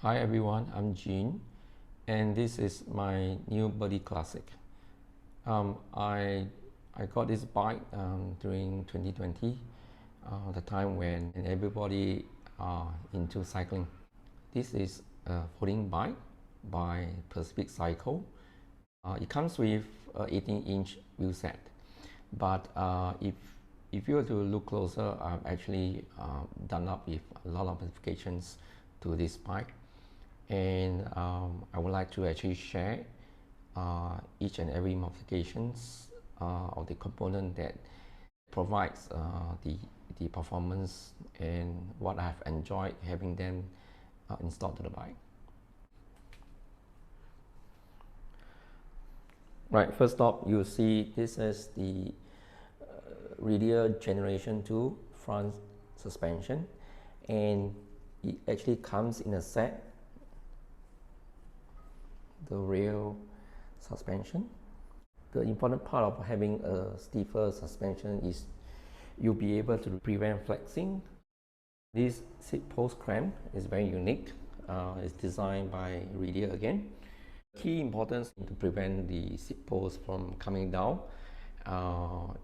Hi everyone, I'm Gene, and this is my new Birdy Classic. I got this bike during 2020, the time when everybody into cycling. This is a folding bike by Pacific Cycle. It comes with an 18-inch wheel set, but if you were to look closer, I've actually done up with a lot of modifications to this bike. And I would like to actually share each and every modifications of the component that provides the performance and what I've enjoyed having them installed to the bike. Right, first up you'll see this is the RIDEA Generation 2 front suspension, and it actually comes in a set. The rear suspension. The important part of having a stiffer suspension is you'll be able to prevent flexing. This Seatpost clamp is very unique. It's designed by RIDEA again. Key importance to prevent the Seatpost from coming down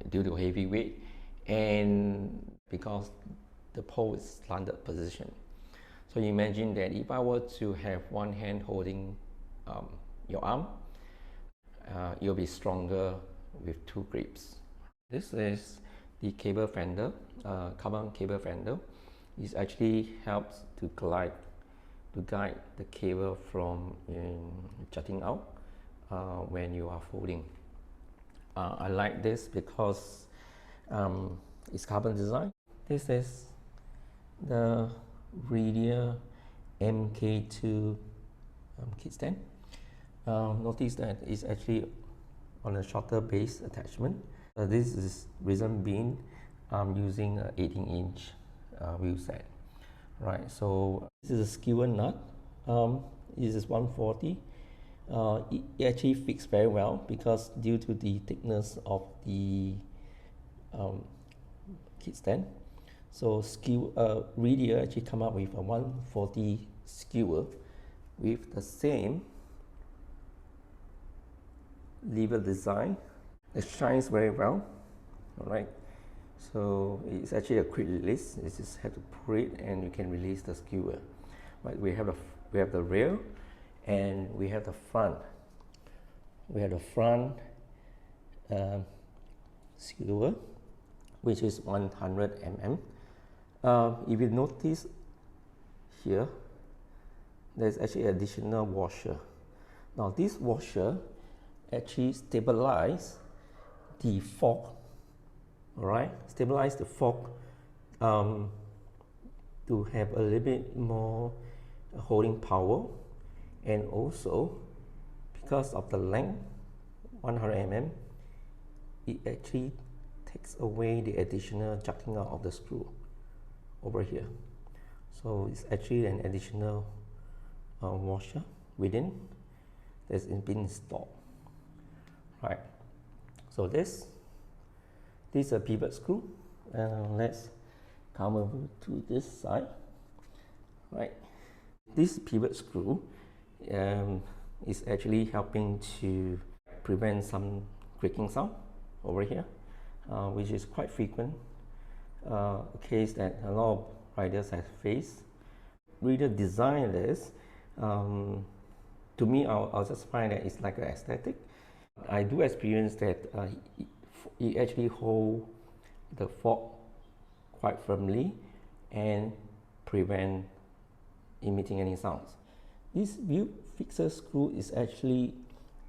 due to heavy weight, and because the pole is slanted position. So you imagine that if I were to have one hand holding your arm, you'll be stronger with two grips. This is the cable fender, carbon cable fender. It actually helps to guide the cable from jutting out when you are folding. I like this because it's carbon design. This is the RIDEA MK2 Kickstand. Notice that it's actually on a shorter base attachment. This is reason being I'm using an 18-inch wheel set. Right, so this is a skewer nut. This is 140. It actually fits very well because due to the thickness of the kickstand. So RIDEA actually come up with a 140 skewer with the same lever design. It shines very well. All right, so it's actually a quick release. You just have to pull it and you can release the skewer. Right, we have the rear and we have the front. We have the front skewer, which is 100 mm. If you notice here, there's actually an additional washer. Now this washer actually stabilize the fork, all right? Stabilize the fork to have a little bit more holding power, and also because of the length, 100 mm, it actually takes away the additional jacking out of the screw over here. So it's actually an additional washer within that's been installed. Right, so this is a pivot screw. Let's come over to this side. Right, this pivot screw is actually helping to prevent some creaking sound over here, which is quite frequent, a case that a lot of riders have faced. RIDEA designed this. To me, I'll just find that it's like an aesthetic. I do experience that it actually holds the fork quite firmly and prevent emitting any sounds. This wheel fixer screw is actually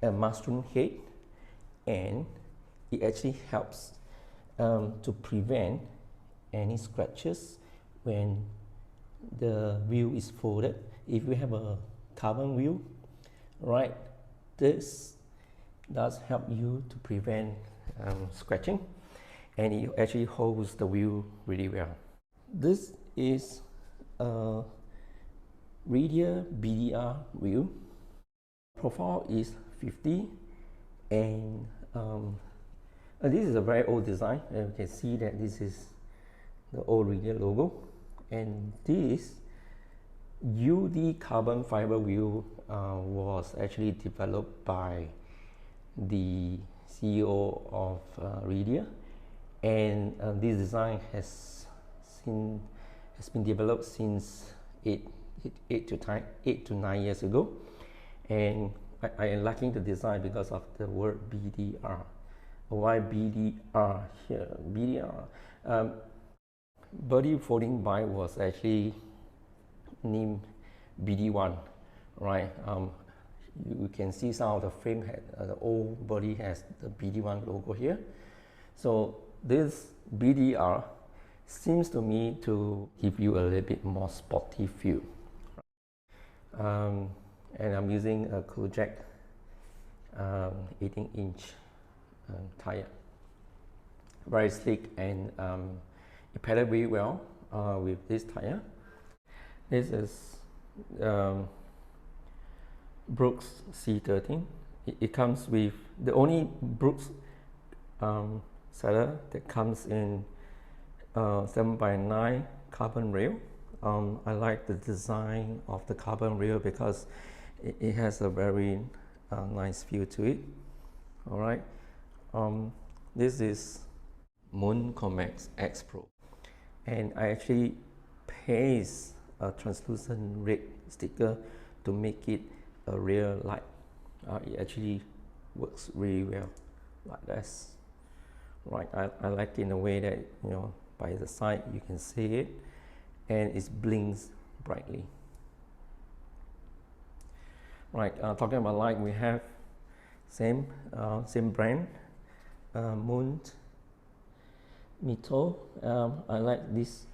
a mushroom head, and it actually helps to prevent any scratches when the wheel is folded. If you have a carbon wheel, right, this does help you to prevent scratching, and it actually holds the wheel really well. This is a RIDEA BDR wheel. Profile is 50, and this is a very old design, and you can see that this is the old RIDEA logo, and this UD carbon fiber wheel was actually developed by the CEO of RIDEA, and this design has been developed since 8 to 9 years ago, and I am liking the design because of the word BDR. Why BDR here? BDR. Birdy folding bike was actually named BD1, right? You can see some of the frame had the old body has the BD1 logo here. So this BDR seems to me to give you a little bit more sporty feel. And I'm using a Kojak 18-inch tire, very slick, and it pedaled very well with this tire. This is Brooks C13. It comes with the only Brooks saddle that comes in 7x9 carbon rail. I like the design of the carbon rail because it has a very nice feel to it. All right. This is Moon Comet X Pro, and I actually paste a translucent red sticker to make it a real light. It actually works really well like this. Right, I like it in a way that, you know, by the side you can see it and it blinks brightly. Right, talking about light, we have same brand, Moon Meteor. I like this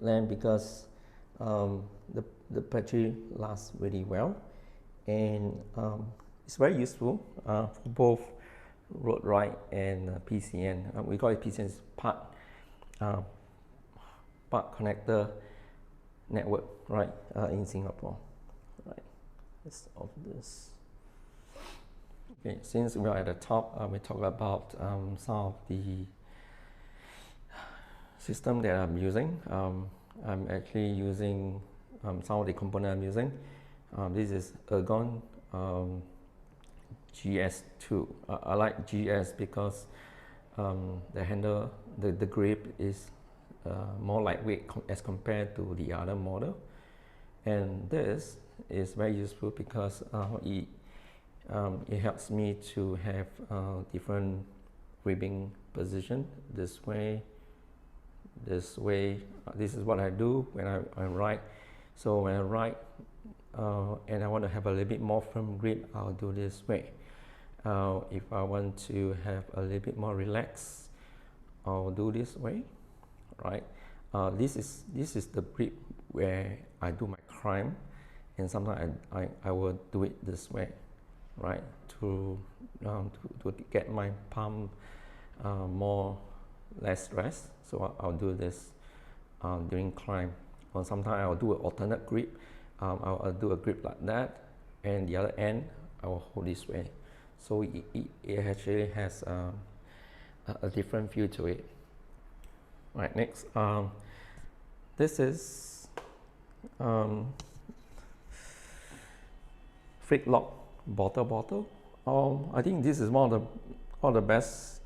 lamp because the battery lasts really well, and it's very useful for both road ride and PCN. We call it PCN, part connector network, right, in Singapore. Right, let's off this. Okay, since we are at the top, we talk about some of the system that I'm using. I'm actually using some of the components I'm using. This is Ergon GS2. I like GS because the handle, the grip is more lightweight as compared to the other model, and this is very useful because it helps me to have different gripping position. This way. This is what I do when I ride. So when I ride and I want to have a little bit more firm grip, I'll do this way. If I want to have a little bit more relaxed, I'll do this way, right? This is the grip where I do my climb, and sometimes I will do it this way, right? To get my palm less stress. So I'll do this during climb, or sometimes I'll do an alternate grip. I'll do a grip like that, and the other end I will hold this way. So it actually has a different feel to it. Right, next, this is Fidlock bottle. I think this is one of the best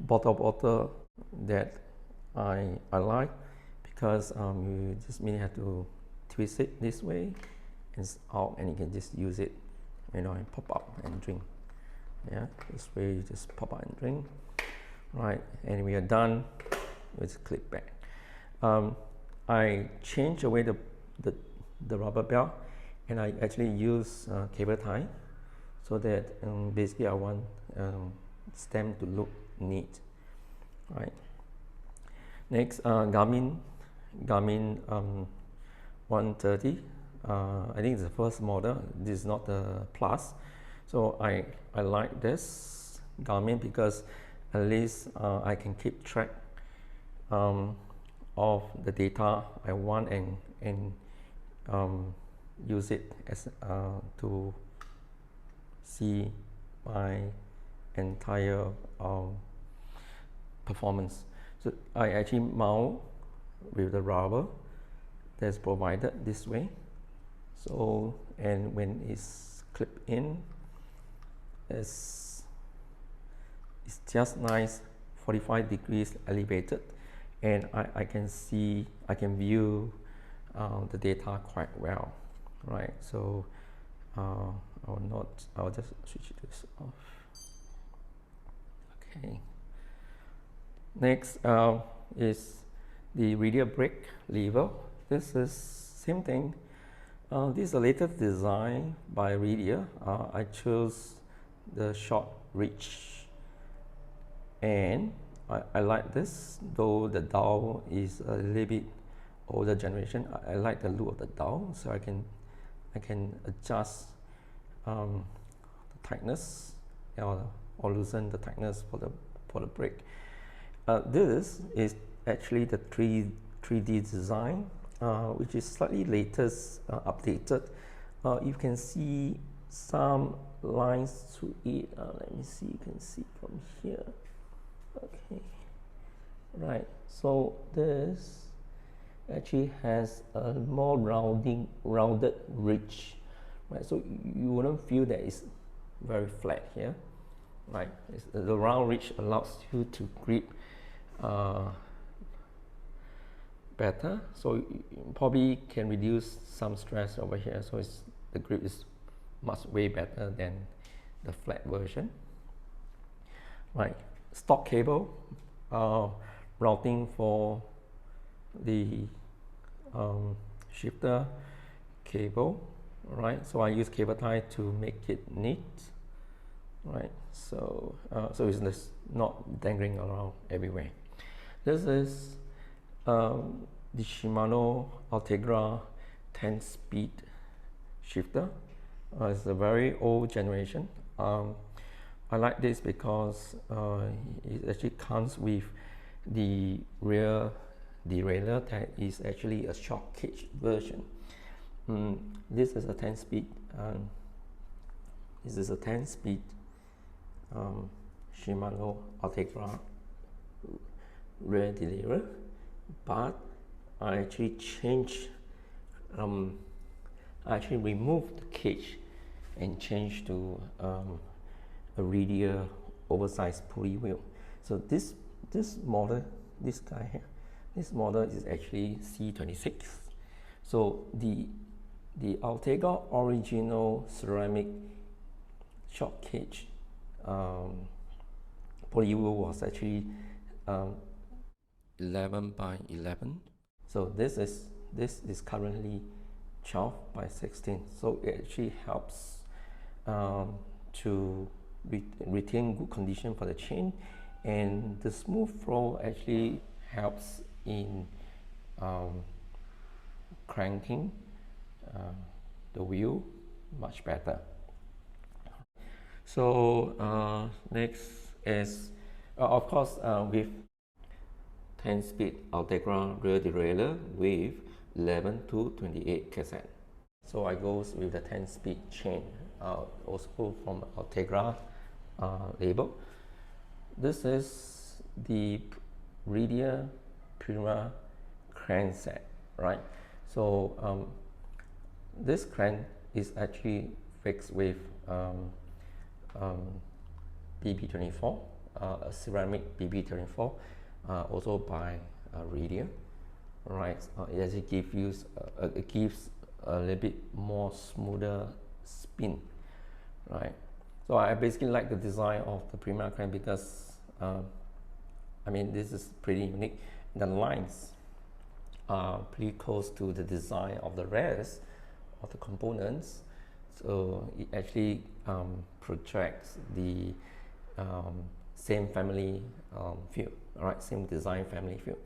bottle that I like, because you just merely have to twist it this way and it's out, and you can just use it, you know, and pop up and drink. Yeah, this way you just pop out and drink. Right, and we are done. Let's click back. I changed away the rubber belt, and I actually use cable tie, so that basically I want stem to look neat. Right. Next, Garmin 130. I think it's the first model. This is not the Plus. So I like this Garmin because at least I can keep track of the data I want, and use it as to see my entire performance. So I actually mount with the rubber that's provided this way. So, and when it's clipped in, it's just nice 45 degrees elevated, and I can view the data quite well, right? So I'll just switch this off. Okay. Next is the RIDEA brake lever. This is same thing. This is the latest design by RIDEA. I chose the short reach, and I like this, though the dial is a little bit older generation. I like the look of the dial, so I can adjust the tightness or loosen the tightness for the brake. This is actually the 3D design, which is slightly latest, updated. You can see some lines to it. Let me see, you can see from here. Okay, right, so this actually has a more rounded ridge, right? So you wouldn't feel that it's very flat here, right? The round ridge allows you to grip better, so you probably can reduce some stress over here. So the grip is way better than the flat version, right? Stock cable routing for the shifter cable, right? So I use cable tie to make it neat, right? So so it's not dangling around everywhere. This is the Shimano Ultegra 10-speed shifter. It's a very old generation. I like this because it actually comes with the rear derailleur that is actually a short cage version. This is a 10-speed. This is a 10-speed Shimano Ultegra rear derailleur, but I actually changed. I actually removed the cage and changed to a RIDEA oversized pulley wheel. So this model, this guy here, this model is actually C26. So the Ultegra original ceramic short cage pulley wheel was actually 11 by 11. So this is currently 12 by 16. So it actually helps to retain good condition for the chain, and the smooth flow actually helps in cranking the wheel much better. So next is of course with 10-speed Ultegra rear derailleur with 11 to 28 cassette. So I goes with the 10-speed chain, also from Ultegra label. This is the RIDEA Pneuma crankset, right? So this crank is actually fixed with BB24, a ceramic BB24, also by RIDEA, right? It actually gives a little bit more smoother spin, right? So I basically like the design of the Pneuma crank because I mean, this is pretty unique. The lines are pretty close to the design of the rest of the components, so it actually projects the same family feel, all right, same design family feel.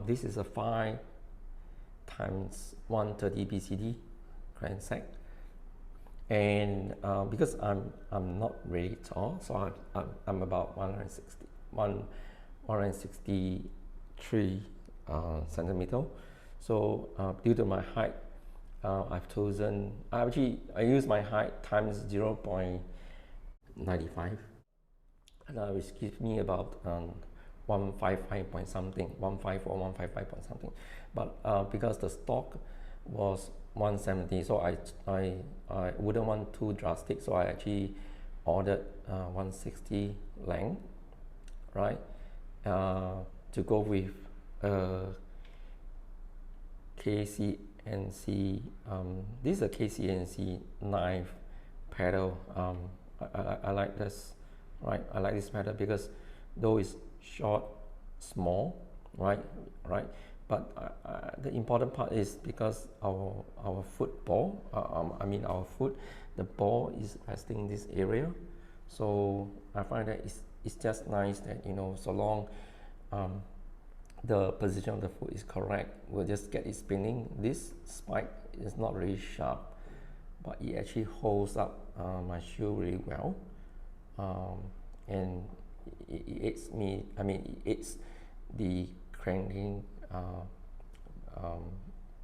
This is a 5 times 130 BCD crankset, and because I'm not really tall, so I'm about 163 centimeter. So due to my height, I've chosen, I use my height times 0.95, which gives me about 155 point something, 154, 155 point something, but because the stock was 170, so I wouldn't want too drastic, so I actually ordered 160 length, right, to go with KCNC. This is a KCNC knife pedal. I like this, right? I like this pedal because though it's short, small, right, but the important part is because our foot ball, our foot, the ball is resting in this area, so I find that it's just nice that, you know, so long the position of the foot is correct, we'll just get it spinning. This spike is not really sharp, but it actually holds up my shoe really well, and it aids me, it aids the cranking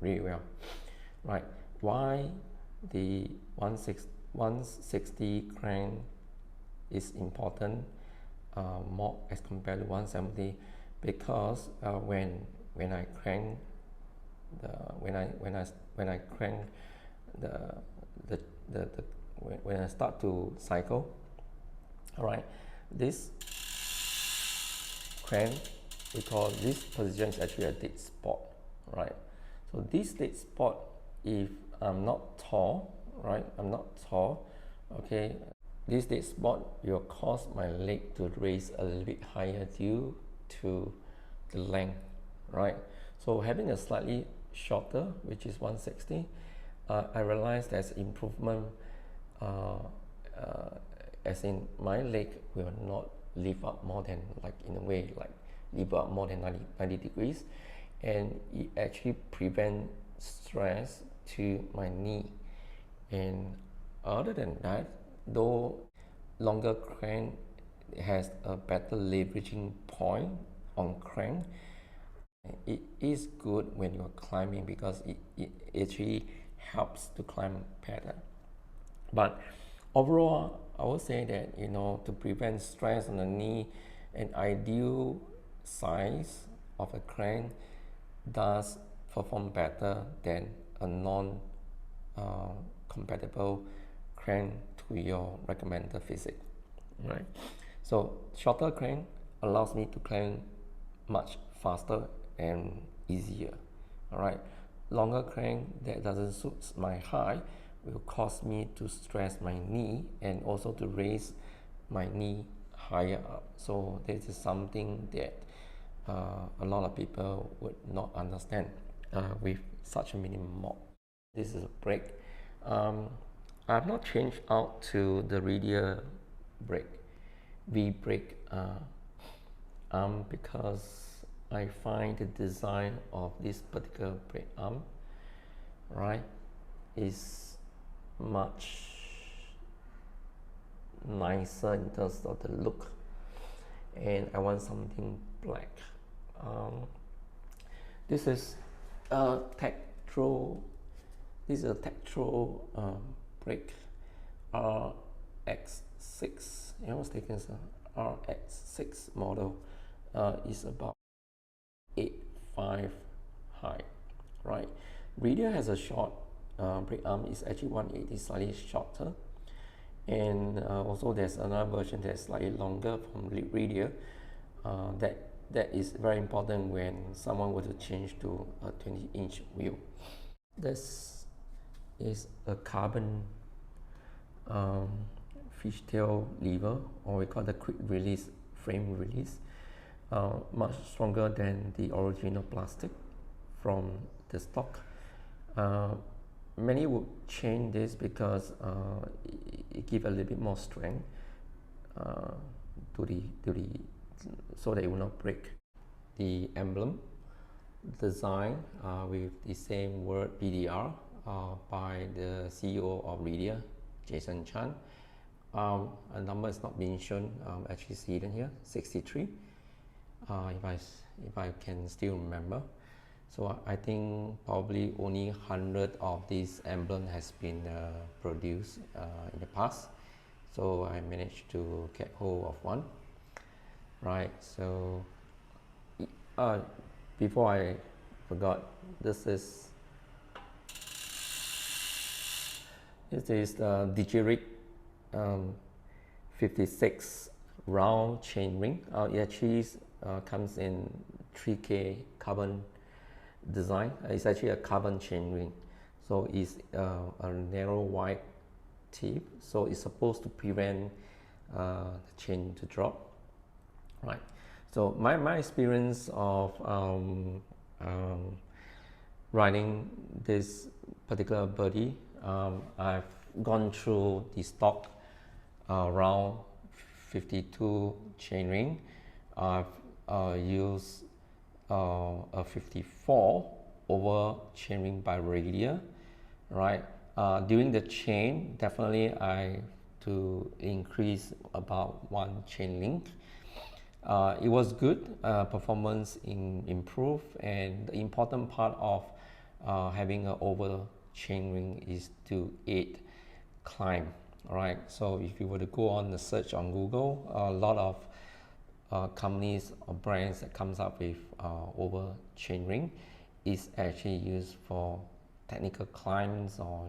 really well, right? Why the 160 crank is important more as compared to 170, because when I crank when I crank when I start to cycle, all right, this crank, we call this position is actually a dead spot, right? So this dead spot, if I'm not tall, right, okay, this dead spot will cause my leg to raise a little bit higher due to the length, right? So having a slightly shorter, which is 160, I realized there's improvement, as in my leg will not lift up more than, like, in a way, like lift up more than 90 degrees, and it actually prevents stress to my knee. And other than that, though longer crank has a better leveraging point on crank, it is good when you're climbing because it actually helps to climb better. But overall, I would say that, you know, to prevent stress on the knee, an ideal size of a crank does perform better than a non-compatible crank to your recommended physique, right? So shorter crank allows me to crank much faster and easier, all right? Longer crank that doesn't suit my height will cause me to stress my knee and also to raise my knee higher up. So this is something that a lot of people would not understand with such a minimum mod. This is a brake. I've not changed out to the RIDEA brake, V-brake arm, because I find the design of this particular brake arm, right, is much nicer in terms of the look, and I want something black. This is a Tektro. This is a Tektro brake RX6. I was taking some RX6 model. Is about 8.5 high, right? RIDEA has a short brake arm. Is actually 180, slightly shorter, and also there's another version that's slightly longer from RIDEA. That is very important when someone were to change to a 20-inch wheel. This is a carbon fishtail lever, or we call the quick release frame release, much stronger than the original plastic from the stock. Many would change this because it gives a little bit more strength so that it will not break. The emblem design with the same word BDR by the CEO of RIDEA, Jason Chan. A number is not being shown. Actually see it in here, 63. If I can still remember. So I think probably only 100 of this emblem has been produced in the past. So I managed to get hold of one. Right, so before I forgot, this is the Digirit 56 round chainring. It actually comes in 3K carbon design. It's actually a carbon chainring, so it's a narrow wide tip, so it's supposed to prevent the chain to drop, right? So my experience of riding this particular Birdy, I've gone through the stock round 52 chainring. I've used a 54 over chainring by RIDEA, right? During the chain, definitely I to increase about 1 chain link. It was good, performance improved, and the important part of having an over chainring is to aid climb. Alright, so if you were to go on the search on Google, a lot of companies or brands that comes up with over chainring is actually used for technical climbs, or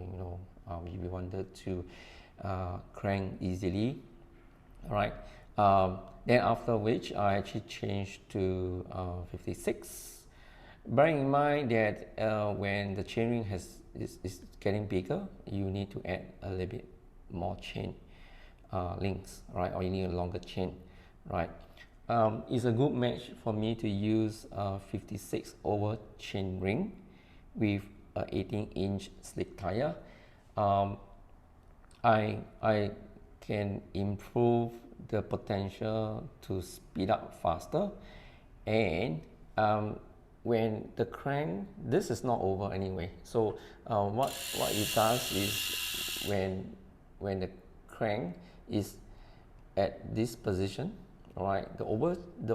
if you wanted to crank easily. Alright, then after which I actually changed to 56. Bearing in mind that when the chainring is getting bigger, you need to add a little bit more chain links, right? Or you need a longer chain, right? It's a good match for me to use 56 over chainring with a 18-inch slick tire. I can improve the potential to speed up faster, and when the crank, this is not over anyway, so what it does is when the crank is at this position, alright, the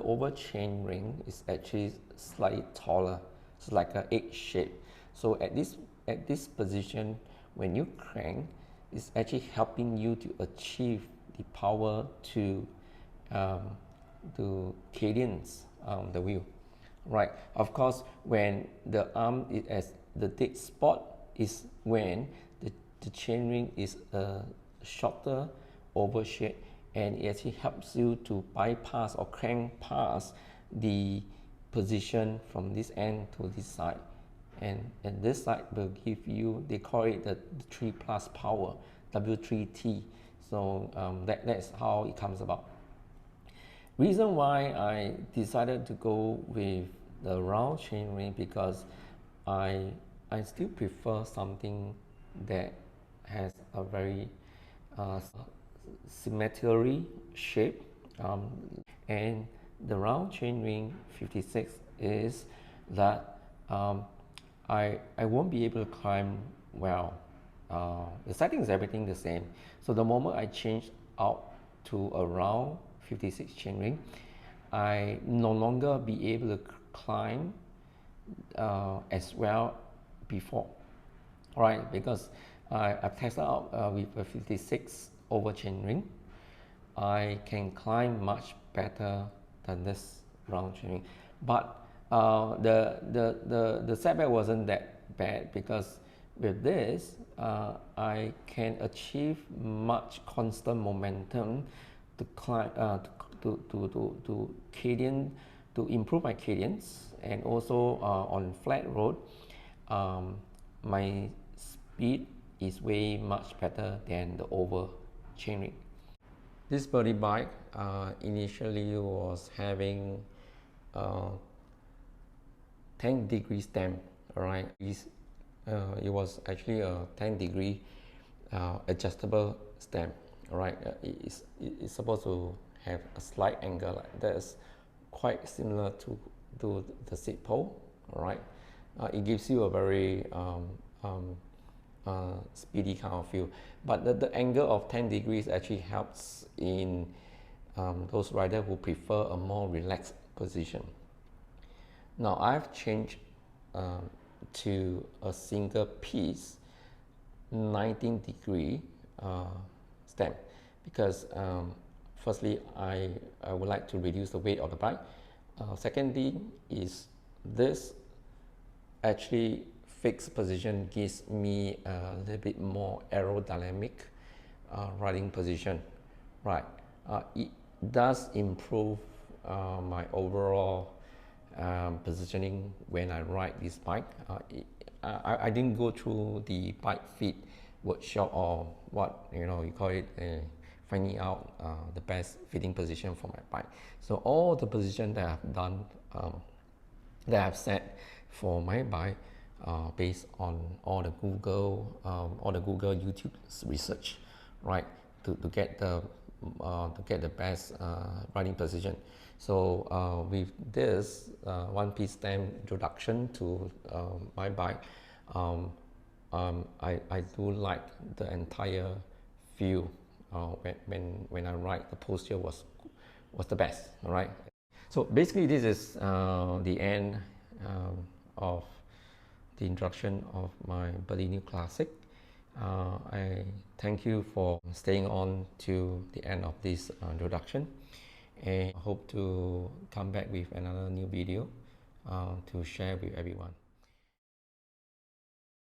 over chain ring is actually slightly taller. It's like an egg shape. So at this position, when you crank, it's actually helping you to achieve the power to cadence the wheel, right? Of course, when the arm is at the dead spot is when the chainring is a shorter oval shape, and it actually helps you to bypass or crank past the position from this end to this side, and this side will give you, they call it the 3 plus power, W3T. So that's how it comes about. Reason why I decided to go with the round chainring, because I still prefer something that has a very symmetry shape, and the round chainring 56 is that I won't be able to climb well. The settings, everything the same. So the moment I change out to a round 56 chainring, I no longer be able to climb as well before, right? Because I've tested out with a 56 over chainring. I can climb much better than this round chainring, but the setback wasn't that bad, because with this I can achieve much constant momentum to climb, to cadence, to improve my cadence, and also on flat road my speed is way much better than the over chainring. This Birdy bike initially was having 10-degree stem, alright. It was actually a 10-degree adjustable stem, alright. It's supposed to have a slight angle like this, quite similar to the seat pole, alright. It gives you a very speedy kind of feel, but the angle of 10 degrees actually helps in those riders who prefer a more relaxed position. Now I've changed to a single piece 19-degree stem, because firstly I would like to reduce the weight of the bike. Secondly is this actually fixed position gives me a little bit more aerodynamic riding position, right? It does improve my overall positioning when I ride this bike. I didn't go through the bike fit workshop or what you call it, finding out the best fitting position for my bike. So all the position that I've done, that I've set for my bike, based on all the Google YouTube research, right, to get the best riding position. So with this one-piece stem introduction to my bike, I do like the entire feel when I ride. The posture was the best. All right. So basically, this is the end of the introduction of my Birdy New Classic. I thank you for staying on to the end of this introduction, and I hope to come back with another new video to share with everyone.